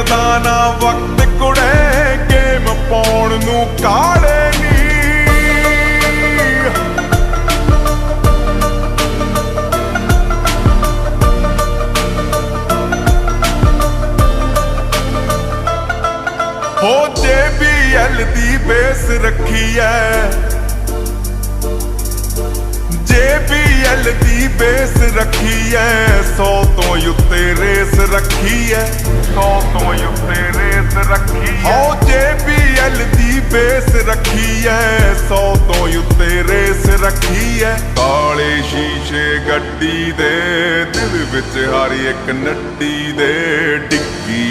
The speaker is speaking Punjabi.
ਰੁਕਦਾ ਨਾ ਵਕਤ ਕੁੜੇ, ਗੇਮ ਪਾਉਣ ਨੂੰ ਕਾਲੇ ਨੀ। ਹੋ JBL ਦੀ ਬੇਸ ਰੱਖੀ ਐ, JBL ਦੀ ਬੇਸ ਰੱਖੀ ਐ, 100 ਤੋਂ ਉੱਤੇ ਰੇਸ ਰੱਖੀ ਐ, 100 ਤੋਂ ਉੱਤੇ ਰੇਸ ਰੱਖੀ ਐ। ਹੋ JBL ਦੀ ਬੇਸ ਰੱਖੀ ਐ, 100 ਤੋਂ ਉੱਤੇ ਰੇਸ ਰੱਖੀ ਐ। ਕਾਲੇ ਸ਼ੀਸ਼ੇ ਗੱਡੀ ਦੇ, ਦਿਲ ਵਿੱਚ ਹਰ ਇੱਕ ਨੱਡੀ ਦੇ, ਡਿੱਗੀ